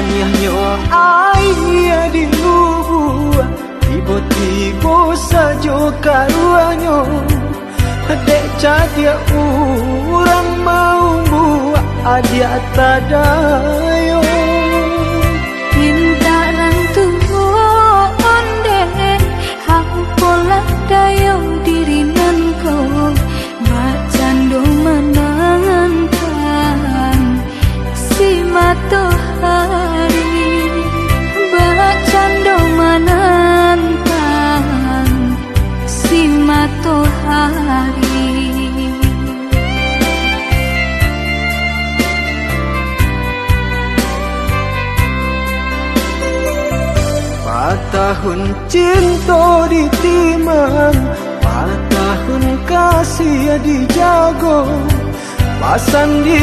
Taniahnya air di lubuk, tiba-tiba saja karuannya. Dek jadi orang mau buat adia tadayo. Pintaran tuhon dek, aku pola dayo diri nanko. Bacando menangkan si matahari. Bacando menangkan si matahari. Tahun cinta ditimang, tahun kasih dijago, pasan di